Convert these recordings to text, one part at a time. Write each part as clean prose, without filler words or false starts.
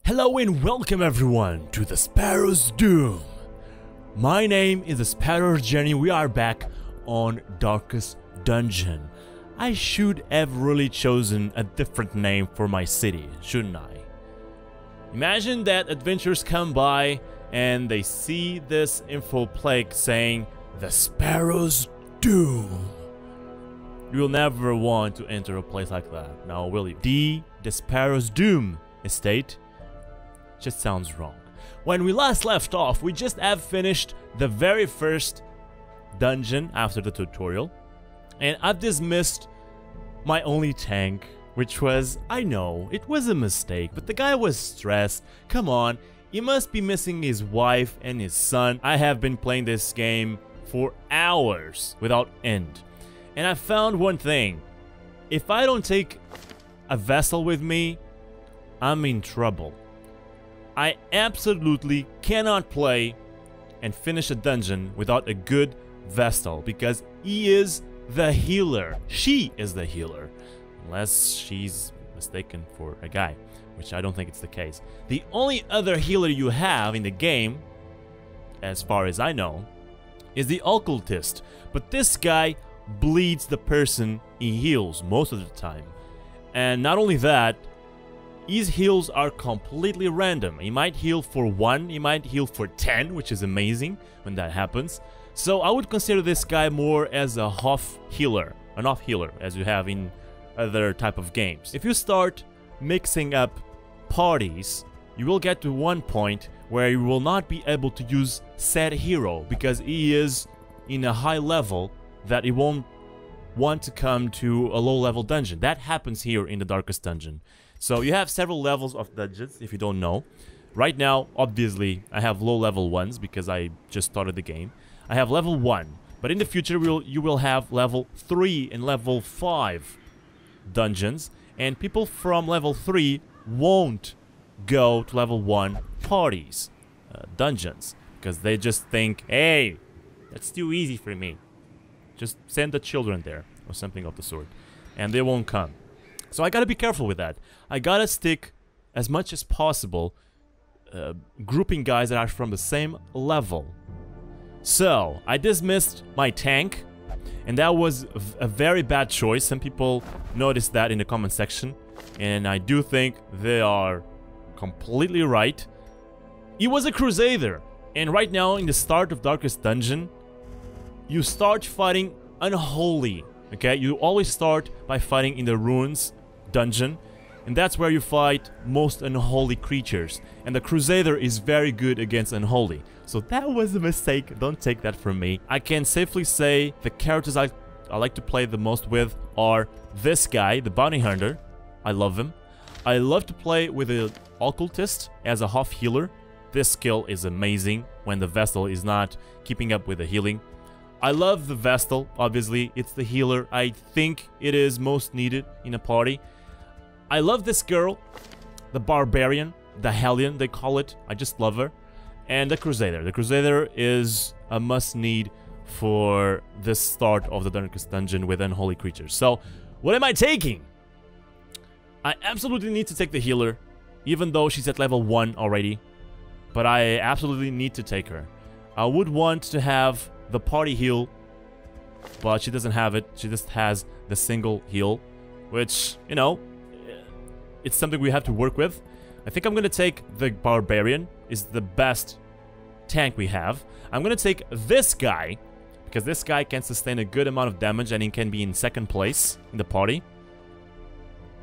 Hello and welcome everyone to the Sparrow's Doom. My name is TheSparrowsJourney. We are back on Darkest Dungeon. I should have really chosen a different name for my city, shouldn't I? Imagine that adventurers come by and they see this info plaque saying the Sparrow's Doom. You will never want to enter a place like that, now will you? The Sparrow's Doom estate just sounds wrong. When we last left off, we just have finished the very first dungeon after the tutorial, and I've dismissed my only tank, which was, I know, it was a mistake, but the guy was stressed. Come on, he must be missing his wife and his son. I have been playing this game for hours without end, and I found one thing. If I don't take a vessel with me, I'm in trouble. I absolutely cannot play and finish a dungeon without a good Vestal, because he is the healer. She is the healer. Unless she's mistaken for a guy, which I don't think it's the case. The only other healer you have in the game, as far as I know, is the occultist. But this guy bleeds the person he heals most of the time. And not only that, his heals are completely random. He might heal for 1, he might heal for 10, which is amazing when that happens. So I would consider this guy more as a off healer, an off healer, as you have in other type of games. If you start mixing up parties, you will get to one point where you will not be able to use said hero because he is in a high level that he won't want to come to a low level dungeon. That happens here in the Darkest Dungeon. So you have several levels of dungeons, if you don't know. Right now, obviously, I have low level ones because I just started the game. I have level 1, but in the future you will have level 3 and level 5 dungeons, and people from level 3 won't go to level 1 parties, dungeons, because they just think, hey, that's too easy for me. Just send the children there, or something of the sort, and they won't come. So I gotta be careful with that. I gotta stick as much as possible grouping guys that are from the same level. So I dismissed my tank, and that was a very bad choice. Some people noticed that in the comment section, and I do think they are completely right. He was a crusader, and right now in the start of Darkest Dungeon, you start fighting unholy. Okay, you always start by fighting in the ruins dungeon, and that's where you fight most unholy creatures, and the crusader is very good against unholy. So that was a mistake, don't take that from me. I can safely say the characters I like to play the most with are this guy, the bounty hunter. I love him. I love to play with the occultist as a half healer. This skill is amazing when the Vestal is not keeping up with the healing. I love the Vestal, obviously, it's the healer. I think it is most needed in a party. I love this girl, the Barbarian, the Hellion, they call it. I just love her. And the Crusader. The Crusader is a must-need for this start of the Darkest Dungeon with unholy creatures. So, what am I taking? I absolutely need to take the healer, even though she's at level 1 already. But I absolutely need to take her. I would want to have the party heal, but she doesn't have it. She just has the single heal, which, you know, it's something we have to work with. I think I'm gonna take the Barbarian, is the best tank we have. I'm gonna take this guy, because this guy can sustain a good amount of damage and he can be in second place in the party.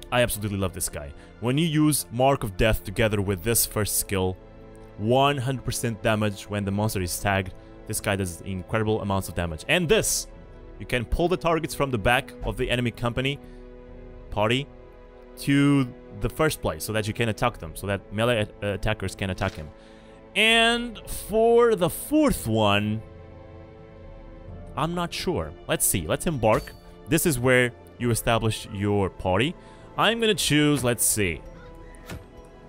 I absolutely love this guy. When you use Mark of Death together with this first skill, 100% damage when the monster is tagged. This guy does incredible amounts of damage. And this! You can pull the targets from the back of the enemy party to the first place so that you can attack them, so that melee attackers can attack him. And for the fourth one, I'm not sure. Let's see. Let's embark. This is where you establish your party. I'm gonna choose, let's see,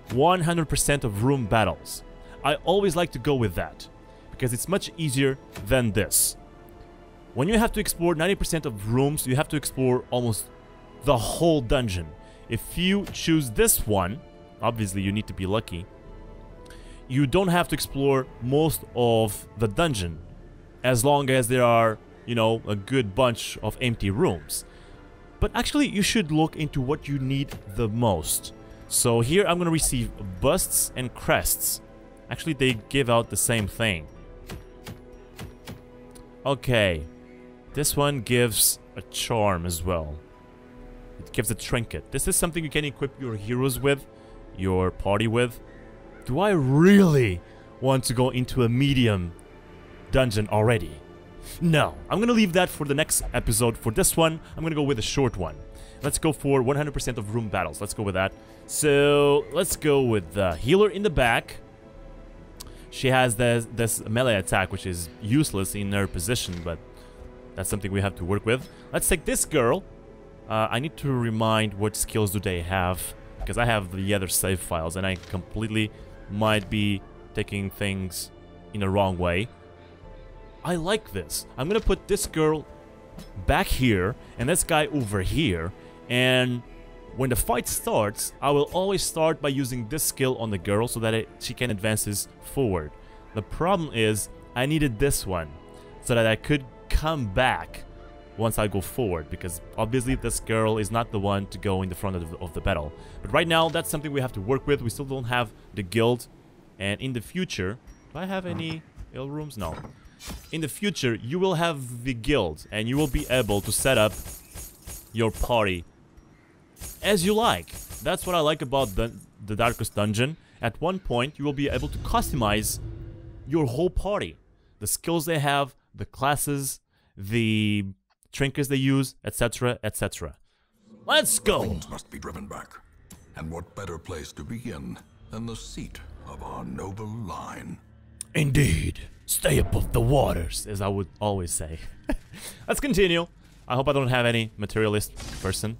100% of room battles. I always like to go with that, because it's much easier than this. When you have to explore 90% of rooms, you have to explore almost the whole dungeon. If you choose this one, obviously you need to be lucky, you don't have to explore most of the dungeon, as long as there are, you know, a good bunch of empty rooms. But actually, you should look into what you need the most. So here I'm gonna receive busts and crests. Actually, they give out the same thing. Okay, this one gives a charm as well. It gives a trinket. This is something you can equip your heroes with, your party with. Do I really want to go into a medium dungeon already? No, I'm gonna leave that for the next episode. For this one, I'm gonna go with a short one. Let's go for 100% of room battles. Let's go with that. So, let's go with the healer in the back. She has this melee attack, which is useless in her position, but that's something we have to work with. Let's take this girl. I need to remind what skills do they have, because I have the other save files, and I completely might be taking things in the wrong way. I like this. I'm gonna put this girl back here, and this guy over here, and when the fight starts, I will always start by using this skill on the girl so that she can advance forward. The problem is, I needed this one so that I could come back once I go forward, because obviously this girl is not the one to go in the front of the battle. But right now, that's something we have to work with. We still don't have the guild, and in the future, do I have any guild rooms? No. In the future, you will have the guild, and you will be able to set up your party as you like. That's what I like about the Darkest Dungeon. At one point, you will be able to customize your whole party. The skills they have, the classes, the trinkets they use, etc., etc. Let's go! Things must be driven back. And what better place to begin than the seat of our noble line? Indeed. Stay above the waters, as I would always say. Let's continue. I hope I don't have any materialist person.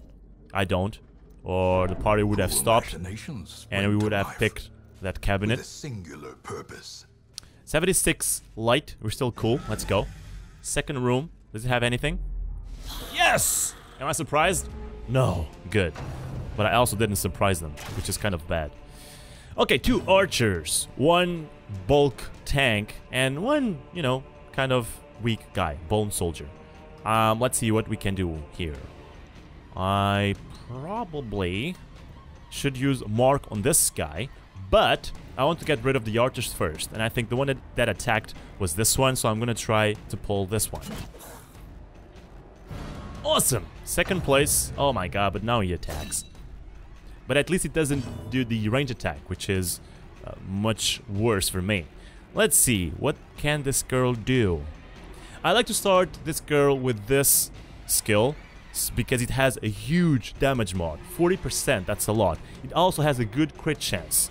I don't. Or the party would have stopped, and we would have picked that cabinet. With a singular purpose. 76 light. We're still cool. Let's go. Second room. Does it have anything? Yes! Am I surprised? No. Good. But I also didn't surprise them, which is kind of bad. Okay, 2 archers. 1 bulk tank, and 1, you know, kind of weak guy. Bone soldier. Let's see what we can do here. I probably should use mark on this guy, but I want to get rid of the archers first, and I think the one that attacked was this one, so I'm gonna try to pull this one. Awesome! Second place. Oh my god, but now he attacks. But at least it doesn't do the range attack, which is much worse for me. Let's see, what can this girl do? I like to start this girl with this skill, because it has a huge damage mod. 40%, that's a lot. It also has a good crit chance.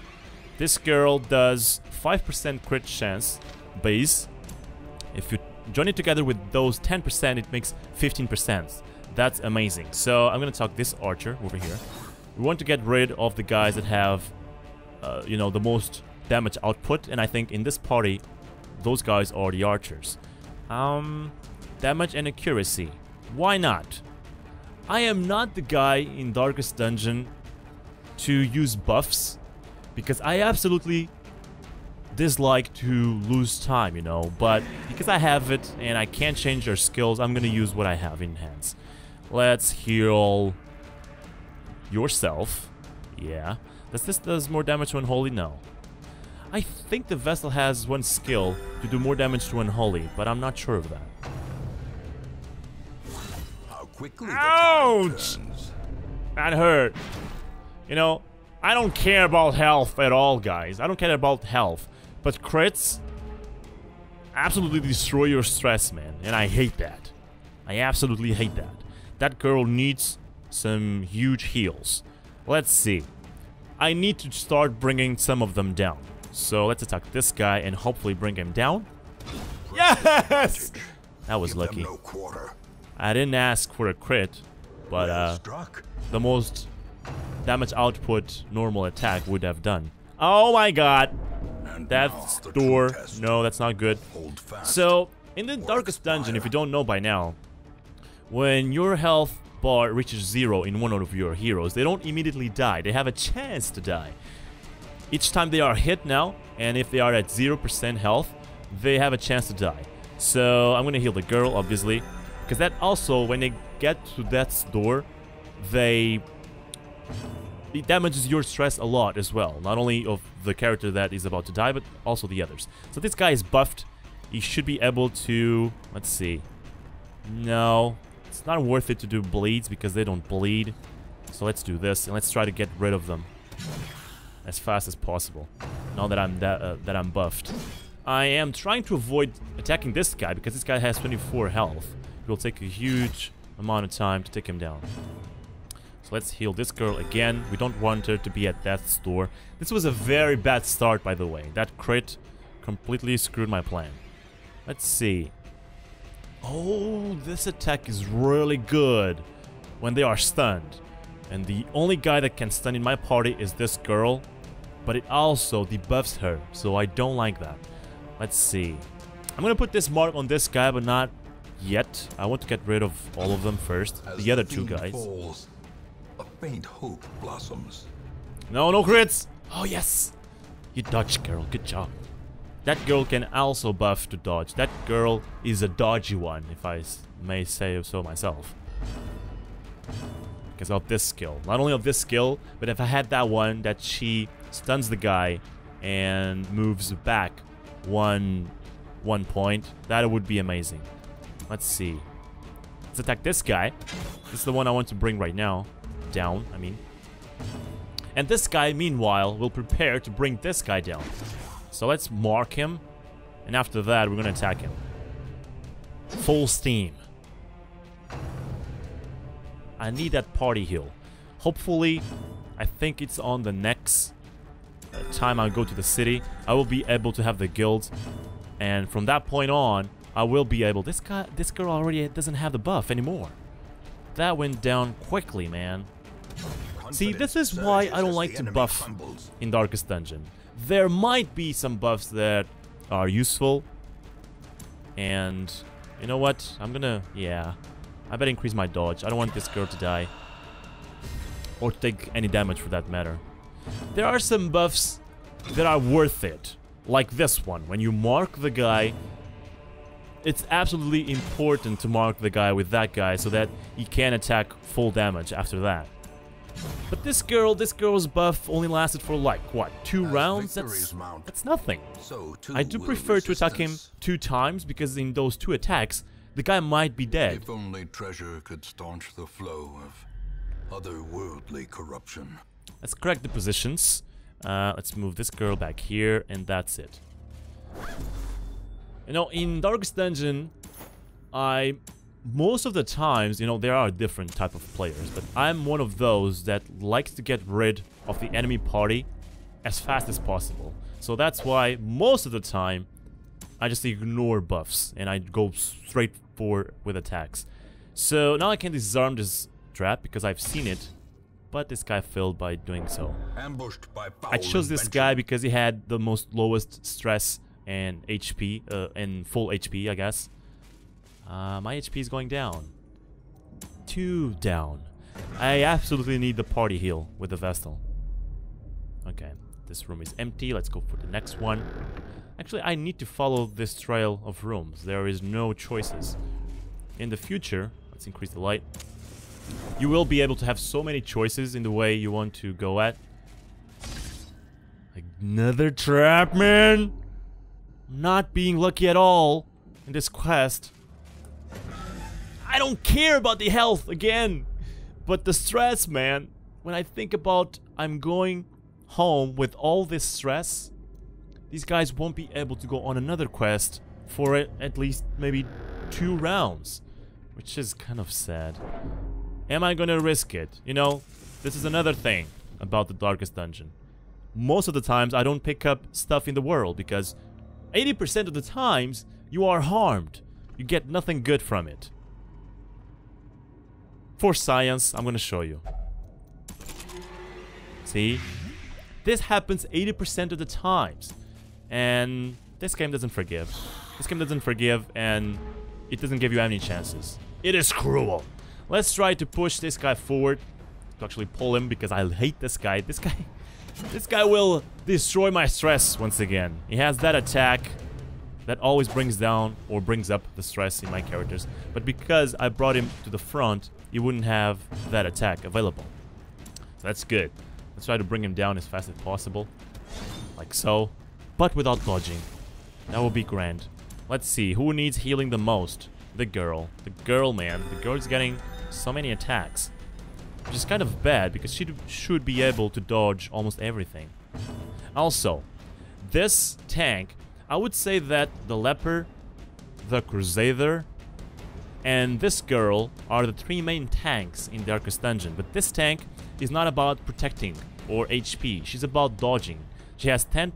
This girl does 5% crit chance base. If you join it together with those 10%, it makes 15%. That's amazing. So I'm gonna talk this archer over here. We want to get rid of the guys that have, you know, the most damage output, and I think in this party, those guys are the archers. Damage and accuracy. Why not? I am not the guy in Darkest Dungeon to use buffs, because I absolutely dislike to lose time, you know, but because I have it and I can't change their skills, I'm gonna use what I have in hands. Let's heal yourself. Yeah. Does this does more damage to Unholy? No. I think the Vessel has 1 skill to do more damage to Unholy, but I'm not sure of that. Ouch! That hurt. You know, I don't care about health at all, guys. I don't care about health. But crits absolutely destroy your stress, man. And I hate that. I absolutely hate that. That girl needs some huge heals. Let's see. I need to start bringing some of them down. So let's attack this guy and hopefully bring him down. Yes! That was lucky. I didn't ask for a crit, but the most damage output normal attack would have done. Oh my god! That's door. No, that's not good. So, in the Darkest Dungeon, if you don't know by now, when your health bar reaches 0 in one of your heroes, they don't immediately die. They have a chance to die. Each time they are hit now, and if they are at 0% health, they have a chance to die. So I'm gonna heal the girl, obviously, because that also, when they get to death's door, it damages your stress a lot as well. Not only of the character that is about to die, but also the others. So this guy is buffed. He should be able to... Let's see. No. It's not worth it to do bleeds because they don't bleed. So let's do this and let's try to get rid of them as fast as possible. Now that I'm buffed. I am trying to avoid attacking this guy because this guy has 24 health. It will take a huge amount of time to take him down. So let's heal this girl again. We don't want her to be at death's door. This was a very bad start, by the way. That crit completely screwed my plan. Let's see. Oh, this attack is really good when they are stunned. And the only guy that can stun in my party is this girl. But it also debuffs her, so I don't like that. Let's see. I'm gonna put this mark on this guy, but not yet. I want to get rid of all of them first. The other two guys. Falls, a faint hope blossoms. No, no crits! Oh, yes! You dodged, girl. Good job. That girl can also buff to dodge. That girl is a dodgy one, if I may say so myself. Because of this skill. Not only of this skill, but if I had that one that she stuns the guy and moves back one point, that would be amazing. Let's see. Let's attack this guy. This is the one I want to bring right now. Down, I mean. And this guy, meanwhile, will prepare to bring this guy down. So let's mark him. And after that, we're gonna attack him. Full steam. I need that party heal. Hopefully, I think it's on the next time I go to the city. I will be able to have the guild. And from that point on, I will be able... This girl already doesn't have the buff anymore. That went down quickly, man. See, this is why I don't like to buff in Darkest Dungeon. There might be some buffs that are useful. And you know what? I'm gonna... Yeah. I better increase my dodge. I don't want this girl to die. Or to take any damage for that matter. There are some buffs that are worth it. Like this one. When you mark the guy... It's absolutely important to mark the guy with that guy so that he can attack full damage after that. But this girl's buff only lasted for like, what, 2 rounds? That's nothing. I do prefer to attack him 2 times because in those 2 attacks, the guy might be dead. If only treasure could staunch the flow of otherworldly corruption. Let's correct the positions. Let's move this girl back here, and that's it. You know, in Darkest Dungeon, most of the times, you know, there are different type of players, but I'm one of those that likes to get rid of the enemy party as fast as possible. So that's why most of the time, I just ignore buffs and I go straight for with attacks. So now I can disarm this trap because I've seen it, but this guy failed by doing so. Ambushed by I chose this guy because he had the most lowest stress and HP, and full HP, I guess. My HP is going down. 2 down. I absolutely need the party heal with the Vestal. Okay, this room is empty. Let's go for the next one. Actually, I need to follow this trail of rooms. There is no choices. In the future, let's increase the light. You will be able to have so many choices in the way you want to go at. Another trap, man! Not being lucky at all in this quest. I don't care about the health again, but the stress, man. When I think about I'm going home with all this stress, these guys won't be able to go on another quest for at least maybe 2 rounds, which is kind of sad. Am I gonna risk it? You know, this is another thing about the Darkest Dungeon. Most of the times I don't pick up stuff in the world because 80% of the times you are harmed. You get nothing good from it. For science, I'm gonna show you. See? This happens 80% of the times. And this game doesn't forgive. This game doesn't forgive and it doesn't give you any chances. It is cruel. Let's try to push this guy forward. To actually pull him because I hate this guy. This guy This guy will destroy my stress once again. He has that attack that always brings down or brings up the stress in my characters. But because I brought him to the front, he wouldn't have that attack available. So that's good. Let's try to bring him down as fast as possible. Like so. But without dodging. That would be grand. Let's see. Who needs healing the most? The girl. The girl, man. The girl's getting so many attacks. Which is kind of bad because she should be able to dodge almost everything. Also, this tank, I would say that the leper, the crusader, and this girl are the 3 main tanks in Darkest Dungeon. But this tank is not about protecting or HP. She's about dodging. She has 10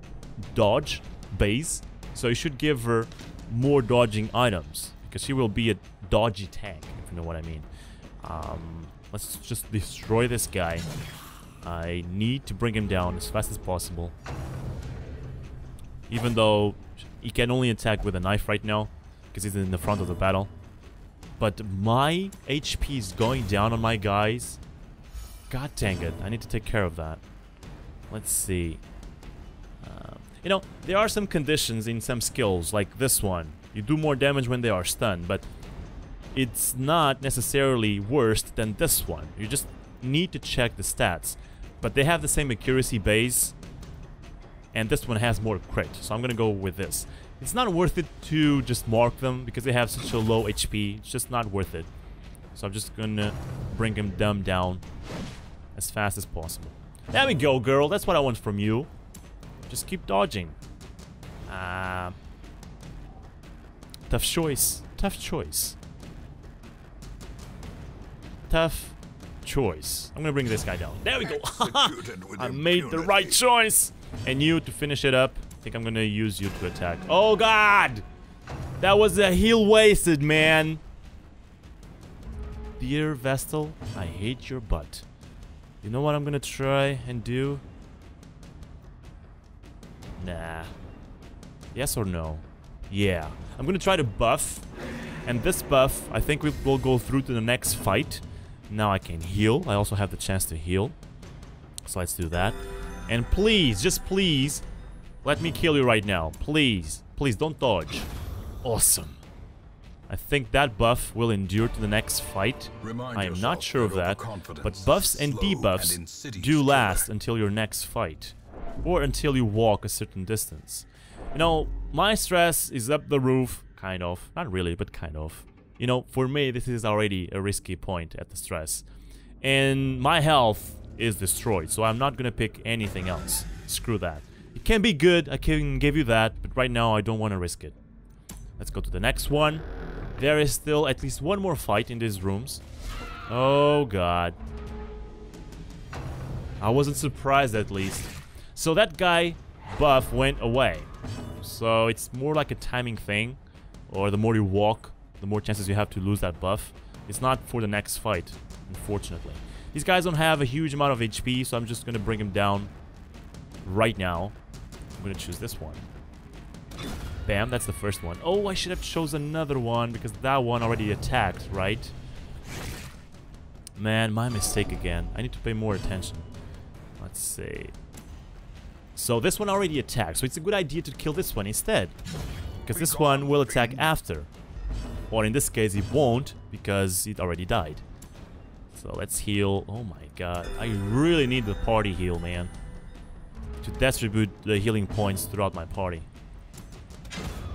dodge base, so you should give her more dodging items because she will be a dodgy tank, if you know what I mean. Let's just destroy this guy. I need to bring him down as fast as possible. Even though he can only attack with a knife right now because he's in the front of the battle. But my HP is going down on my guys. God dang it, I need to take care of that. Let's see. You know, there are some conditions in some skills, like this one. You do more damage when they are stunned, but it's not necessarily worse than this one. You just need to check the stats. But they have the same accuracy base, and this one has more crit, so I'm gonna go with this. It's not worth it to just mark them because they have such a low HP. It's just not worth it. So I'm just gonna bring them down as fast as possible. There we go, girl. That's what I want from you. Just keep dodging. Tough choice. Tough choice. Tough choice. I'm gonna bring this guy down. There we go. I made the right choice. And you, to finish it up, I think I'm gonna use you to attack. Oh god! That was a heal wasted, man. Dear Vestal, I hate your butt. You know what I'm gonna try and do? Nah. Yes or no? Yeah. I'm gonna try to buff. And this buff, I think we will go through to the next fight. Now I can heal. I also have the chance to heal. So let's do that. And please, just please, let me kill you right now. Please. Please, don't dodge. Awesome. I think that buff will endure to the next fight. I am not sure of that. But buffs and debuffs do last until your next fight. Or until you walk a certain distance. You know, my stress is up the roof. Kind of. Not really, but kind of. You know, for me, this is already a risky point at the stress. And my health is destroyed, so I'm not gonna pick anything else. Screw that. It can be good, I can give you that, but right now I don't want to risk it. Let's go to the next one. There is still at least one more fight in these rooms. Oh god. I wasn't surprised at least. So that guy buff went away. So it's more like a timing thing. Or the more you walk, the more chances you have to lose that buff. It's not for the next fight, unfortunately. These guys don't have a huge amount of HP, so I'm just gonna bring him down right now. I'm gonna choose this one. Bam, that's the first one. Oh, I should have chosen another one because that one already attacked, right? Man, my mistake again. I need to pay more attention. Let's see. So this one already attacked, so it's a good idea to kill this one instead. Because this one will attack after. Or in this case, it won't because it already died. So let's heal. Oh my god. I really need the party heal, man. To distribute the healing points throughout my party.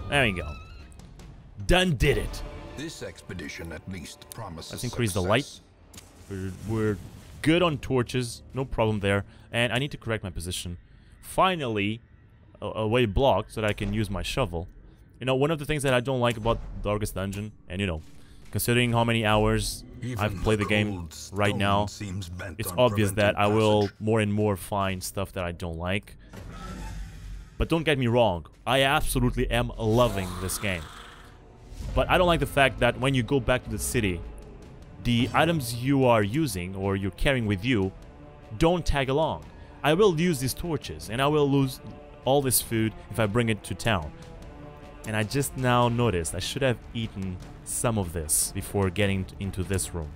There we go. Done did it. This expedition at least promises Let's increase the light. We're good on torches. No problem there. And I need to correct my position. Finally, a way blocked so that I can use my shovel. You know, one of the things that I don't like about Darkest Dungeon, and you know, considering how many hours I've played the game right now, it's obvious that I will more and more find stuff that I don't like. But don't get me wrong, I absolutely am loving this game. But I don't like the fact that when you go back to the city, the items you are using or you're carrying with you don't tag along. I will use these torches and I will lose all this food if I bring it to town. And I just now noticed I should have eaten some of this before getting into this room.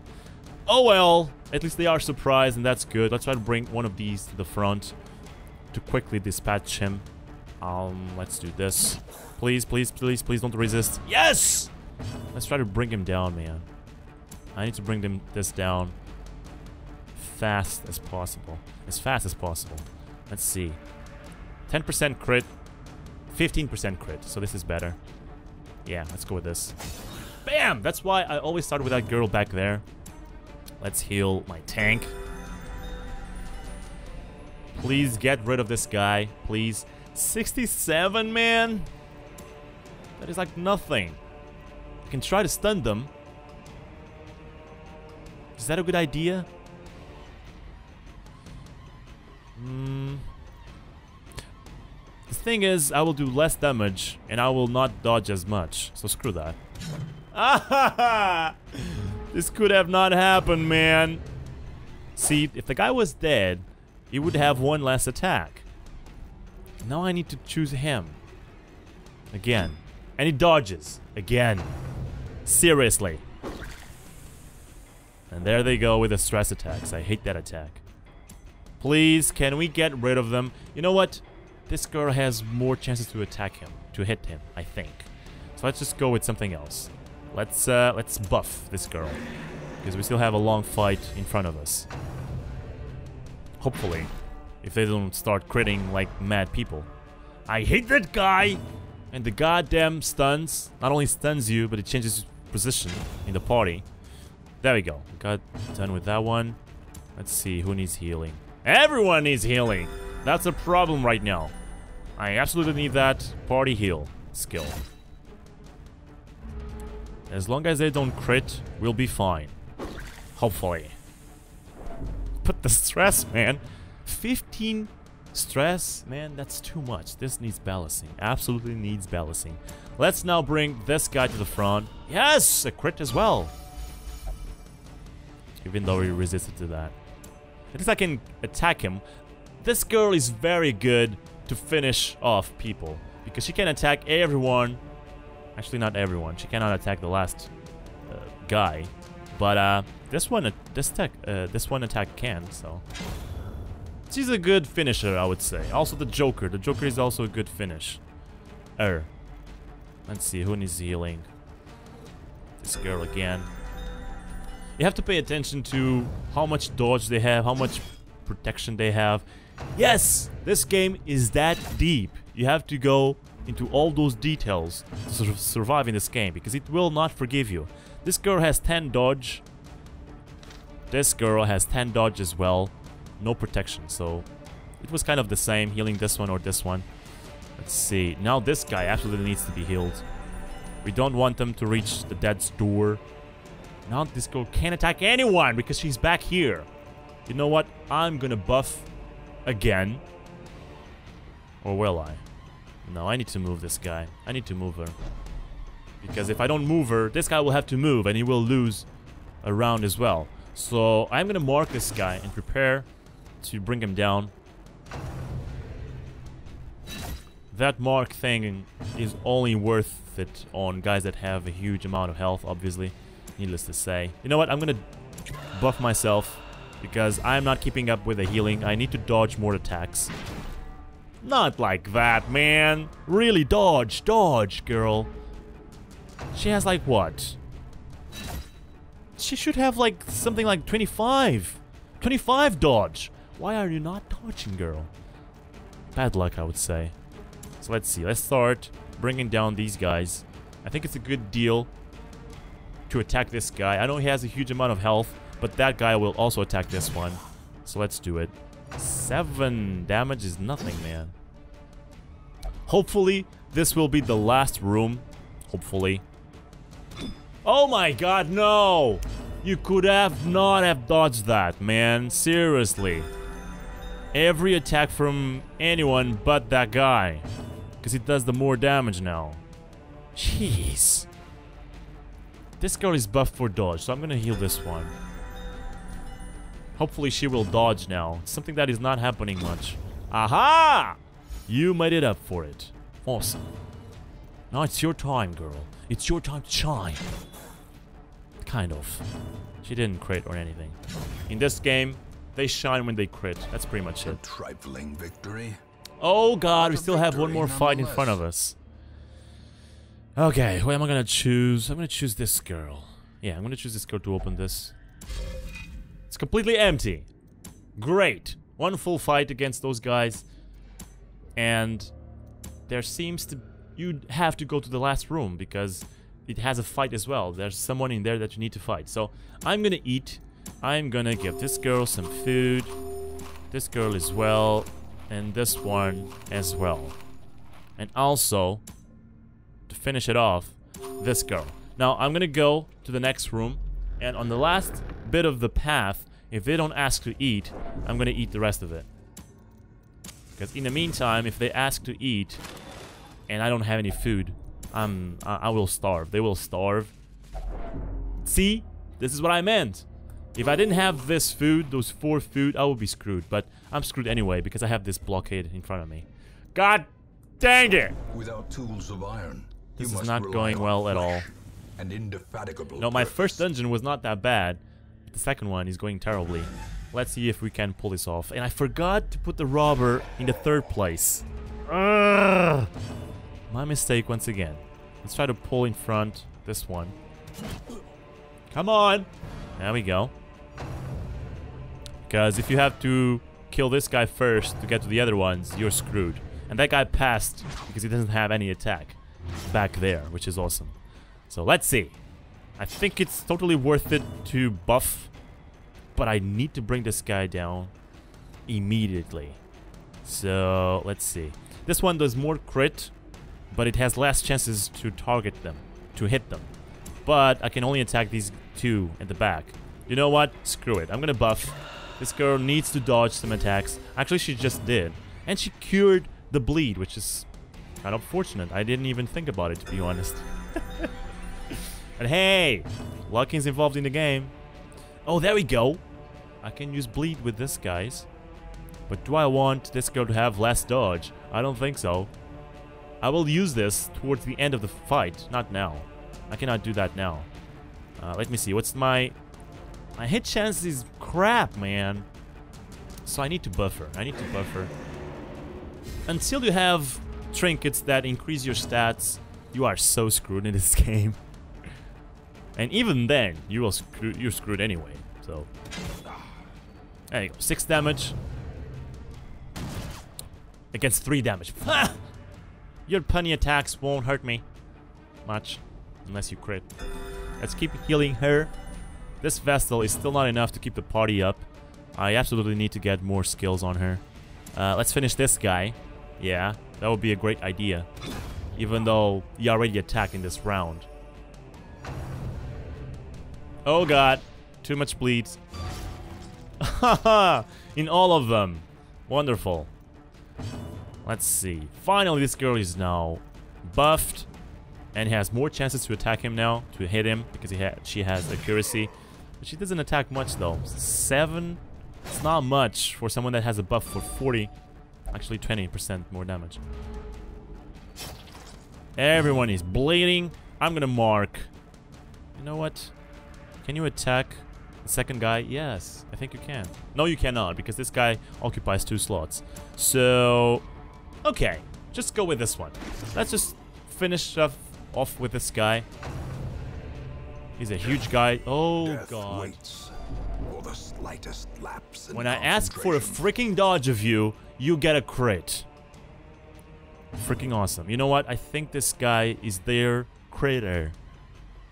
Oh well, at least they are surprised and that's good. Let's try to bring one of these to the front. to quickly dispatch him. Let's do this. Please, please, please, please don't resist. Yes! Let's try to bring him down, man. I need to bring this down fast as possible. As fast as possible. Let's see. 10% crit. 15% crit. So this is better. Yeah, let's go with this. Bam! That's why I always start with that girl back there. Let's heal my tank. Please get rid of this guy. Please. 67, man? That is like nothing. I can try to stun them. Is that a good idea? The thing is, I will do less damage and I will not dodge as much. So screw that. This could have not happened, man. See, if the guy was dead, he would have one less attack. Now I need to choose him. Again. And he dodges. Again. Seriously. And there they go with the stress attacks. I hate that attack. Please, can we get rid of them? You know what? This girl has more chances to attack him. To hit him, I think. So let's just go with something else. Let's buff this girl. Because we still have a long fight in front of us. Hopefully. If they don't start critting like mad people. I hate that guy! And the goddamn stuns. Not only stuns you, but it changes position in the party. There we go. Got done with that one. Let's see, who needs healing? Everyone needs healing! That's a problem right now. I absolutely need that party heal skill. As long as they don't crit, we'll be fine. Hopefully. But the stress, man. 15 stress, man, that's too much. This needs balancing. Absolutely needs balancing. Let's now bring this guy to the front. Yes! A crit as well. Even though he resisted to that. At least I can attack him. This girl is very good to finish off people. Because she can attack everyone. Actually, not everyone. She cannot attack the last guy. But this one attack can, so... She's a good finisher, I would say. Also the Joker. The Joker is also a good finish. Let's see, who needs healing? This girl again. You have to pay attention to how much dodge they have, how much protection they have. Yes! This game is that deep. You have to go into all those details to survive in this game, because it will not forgive you. This girl has 10 dodge. This girl has 10 dodge as well. No protection, so it was kind of the same, healing this one or this one. Let's see. Now this guy absolutely needs to be healed. We don't want them to reach the dead's door. Now this girl can't attack anyone because she's back here. You know what? I'm gonna buff again. Or will I? No, I need to move this guy. I need to move her. Because if I don't move her, this guy will have to move and he will lose a round as well. So I'm gonna mark this guy and prepare to bring him down. That mark thing is only worth it on guys that have a huge amount of health, obviously. Needless to say. You know what? I'm gonna buff myself because I'm not keeping up with the healing. I need to dodge more attacks. Not like that, man. Really, dodge, girl. She has like what? She should have like something like 25. 25 dodge. Why are you not dodging, girl? Bad luck, I would say. So let's see. Let's start bringing down these guys. I think it's a good deal to attack this guy. I know he has a huge amount of health, but that guy will also attack this one. So let's do it. 7 damage is nothing, man. Hopefully, this will be the last room. Hopefully. Oh my god, no! You could have not have dodged that, man. Seriously. Every attack from anyone but that guy. Because it does the more damage now. Jeez. This girl is buffed for dodge, so I'm gonna heal this one. Hopefully she will dodge now. Something that is not happening much. Aha! You made it up for it. Awesome. Now it's your time, girl. It's your time to shine. Kind of. She didn't crit or anything. In this game, They shine when they crit. That's pretty much A it. trifling victory. Oh god, we But a still have one victory more fight in front of us. Okay, who am I gonna choose? I'm gonna choose this girl. Yeah, I'm gonna choose this girl to open this. It's completely empty. Great. One full fight against those guys. And there seems to... You have to go to the last room because it has a fight as well. There's someone in there that you need to fight. So I'm gonna eat. I'm gonna give this girl some food. This girl as well. And this one as well. And also, to finish it off, this girl. Now, I'm gonna go to the next room. And on the last bit of the path, if they don't ask to eat, I'm gonna eat the rest of it. Because in the meantime, if they ask to eat, and I don't have any food, I will starve. They will starve. See? This is what I meant. If I didn't have this food, those 4 food, I would be screwed. But I'm screwed anyway because I have this blockade in front of me. God dang it! Without tools of iron, This is not going well at all. And indefatigable No, my purpose. first dungeon was not that bad. But the second one is going terribly. Let's see if we can pull this off. And I forgot to put the robber in the 3rd place. Ugh. My mistake once again. Let's try to pull in front this one. Come on! There we go. Because if you have to kill this guy first to get to the other ones, you're screwed. And that guy passed because he doesn't have any attack back there, which is awesome. So let's see. I think it's totally worth it to buff, but I need to bring this guy down immediately. So let's see. This one does more crit, but it has less chances to target them, to hit them. But I can only attack these 2 at the back. You know what? Screw it. I'm gonna buff. This girl needs to dodge some attacks. Actually, she just did. And she cured the bleed, which is kind of fortunate. I didn't even think about it, to be honest. But hey, luck is involved in the game. Oh, there we go. I can use bleed with this, guys. But do I want this girl to have less dodge? I don't think so. I will use this towards the end of the fight, not now. I cannot do that now. Let me see. What's my hit chance is crap, man. So I need to buffer. I need to buffer. Until you have trinkets that increase your stats, you are so screwed in this game. And even then, you're screwed anyway. So there you go. 6 damage against 3 damage. Your punny attacks won't hurt me much unless you crit. Let's keep healing her. This Vestal is still not enough to keep the party up. I absolutely need to get more skills on her. Let's finish this guy. Yeah, that would be a great idea. Even though he already attacked in this round. Oh god, too much bleeds. Haha, in all of them. Wonderful. Let's see. Finally, this girl is now buffed. And has more chances to attack him now, to hit him, because she has accuracy. But she doesn't attack much though. 7? It's not much for someone that has a buff for 40. Actually 20% more damage. Everyone is bleeding. I'm gonna mark. You know what? Can you attack the second guy? Yes, I think you can. No, you cannot, because this guy occupies 2 slots. So, okay. Just go with this one. Let's just finish off with this guy. He's a huge guy. Oh Death god. waits for the slightest lapse in When I ask for a concentration. freaking dodge of you, you get a crit. Freaking awesome. You know what? I think this guy is their critter.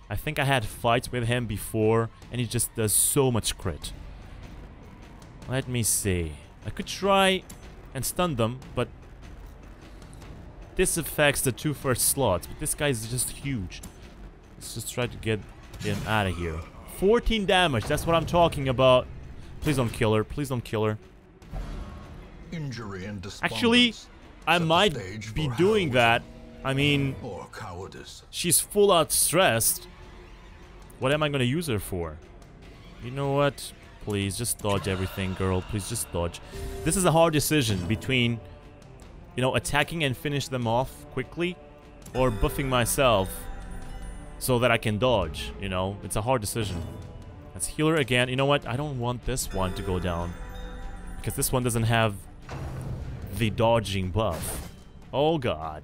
I think I had fights with him before, and he just does so much crit. Let me see. I could try and stun them, but this affects the 2 first slots. But this guy is just huge. Let's just try to get him out of here. 14 damage. That's what I'm talking about. Please don't kill her. Please don't kill her. Injury and Actually, despondence I set the might stage be for doing that. I mean, heroism or cowardice. she's full out stressed. What am I gonna use her for? You know what? Please, just dodge everything, girl. Please, just dodge. This is a hard decision between, you know, attacking and finish them off quickly, or buffing myself so that I can dodge, you know? It's a hard decision. Let's heal her again. You know what? I don't want this one to go down. because this one doesn't have the dodging buff. Oh god.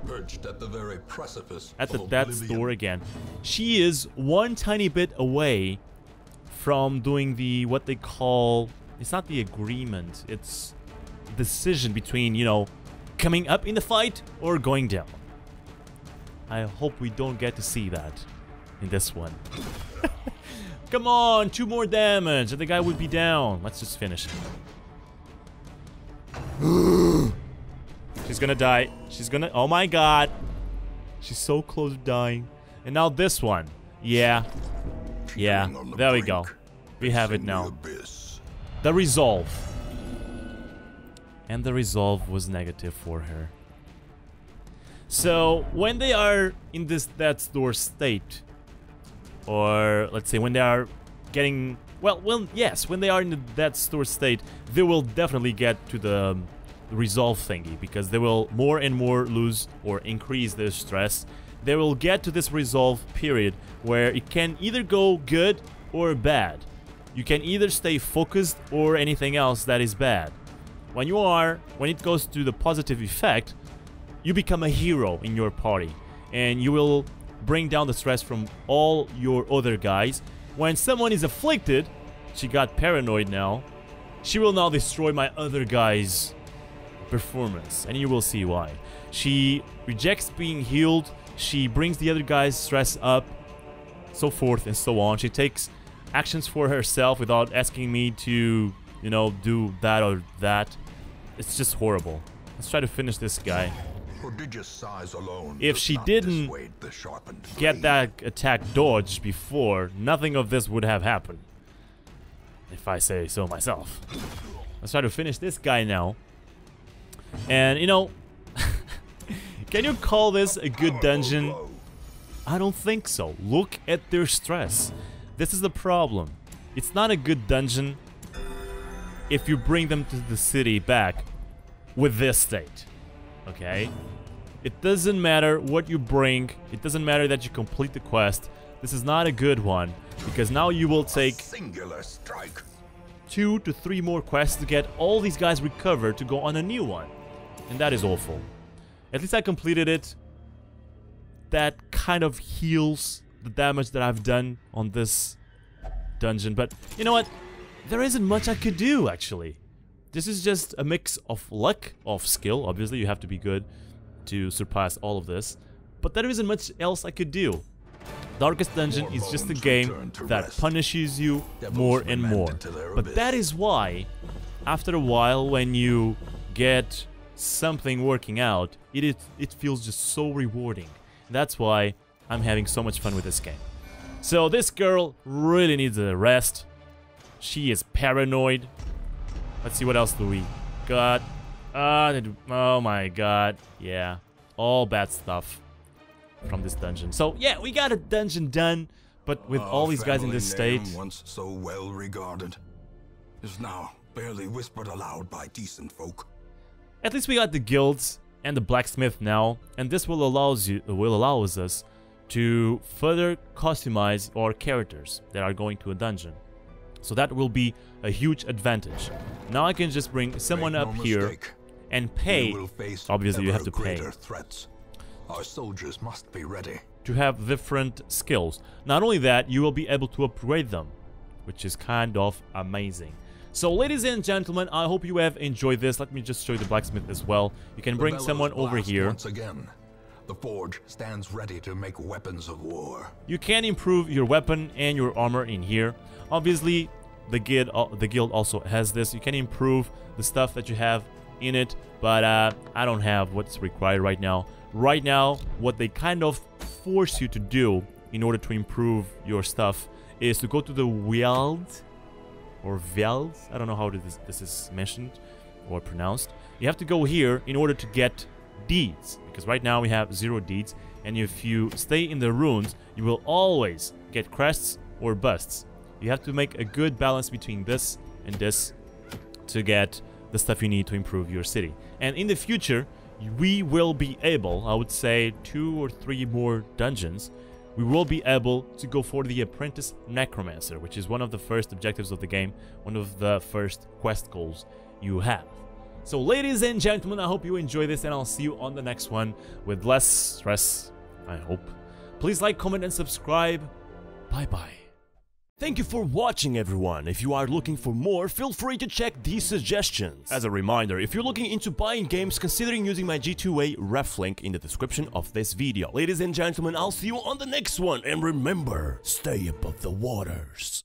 Perched at the very precipice At of that oblivion. door again. She is one tiny bit away from doing the, what they call, it's not the agreement, it's decision between, you know, coming up in the fight or going down. I hope we don't get to see that in this one. Come on, 2 more damage and the guy would be down. Let's just finish. She's gonna die. She's gonna... Oh my god. She's so close to dying. And now this one. Yeah. Yeah. There we go. We have it now. The resolve. And the resolve was negative for her. So, when they are in this death's door state, or let's say when they are getting... Well, yes, when they are in the death's door state, they will definitely get to the resolve thingy, because they will more and more lose or increase their stress. They will get to this resolve period where it can either go good or bad. You can either stay focused or anything else that is bad. When it goes to the positive effect, you become a hero in your party, and you will bring down the stress from all your other guys. When someone is afflicted, she got paranoid now, she will now destroy my other guys' performance, and you will see why. She rejects being healed, she brings the other guys' stress up, so forth and so on. She takes actions for herself without asking me to, you know, do that or that. It's just horrible. Let's try to finish this guy. Prodigious size alone If she didn't get that attack dodged before, nothing of this would have happened. If I say so myself. Let's try to finish this guy now. And, you know, can you call this a good dungeon? I don't think so. Look at their stress. This is the problem. It's not a good dungeon if you bring them to the city back with this state. Okay? It doesn't matter what you bring. It doesn't matter that you complete the quest. This is not a good one, because now you will take 2 to 3 more quests to get all these guys recovered to go on a new one. And that is awful. At least I completed it. That kind of heals the damage that I've done on this dungeon. But you know what? There isn't much I could do, actually. This is just a mix of luck, of skill. Obviously, you have to be good to surpass all of this. But there isn't much else I could do. Darkest Dungeon is just a game that punishes you more and more. But that is why, after a while, when you get something working out, it feels just so rewarding. That's why I'm having so much fun with this game. So this girl really needs a rest. She is paranoid. Let's see, what else do we got? Oh my god. Yeah, all bad stuff from this dungeon. So yeah, we got a dungeon done, but with all these guys in this state, once so well regarded, is now barely whispered aloud by decent folk. at least we got the guilds and the blacksmith now, and this will allow us to further customize our characters that are going to a dungeon. So that will be a huge advantage. Now I can just bring someone up here and pay. Obviously you have to pay. Our soldiers must be ready to have different skills. Not only that, you will be able to upgrade them, which is kind of amazing. So ladies and gentlemen, I hope you have enjoyed this. Let me just show you the blacksmith as well. You can bring someone over here. Once again, the forge stands ready to make weapons of war. You can improve your weapon and your armor in here. Obviously, the guild also has this. You can improve the stuff that you have in it, but I don't have what's required right now. Right now, what they kind of force you to do in order to improve your stuff is to go to the Veld, or Veld, I don't know how this is mentioned or pronounced. You have to go here in order to get deeds, because right now we have 0 deeds, and if you stay in the runes, you will always get crests or busts. You have to make a good balance between this and this to get the stuff you need to improve your city. And in the future, we will be able, I would say 2 or 3 more dungeons, we will be able to go for the Apprentice Necromancer, which is one of the first objectives of the game, one of the first quest goals you have. So ladies and gentlemen, I hope you enjoy this, and I'll see you on the next one with less stress, I hope. Please like, comment, and subscribe. Bye-bye. Thank you for watching, everyone. If you are looking for more, feel free to check these suggestions. As a reminder, if you're looking into buying games, considering using my G2A ref link in the description of this video. Ladies and gentlemen, I'll see you on the next one, and remember, stay above the waters.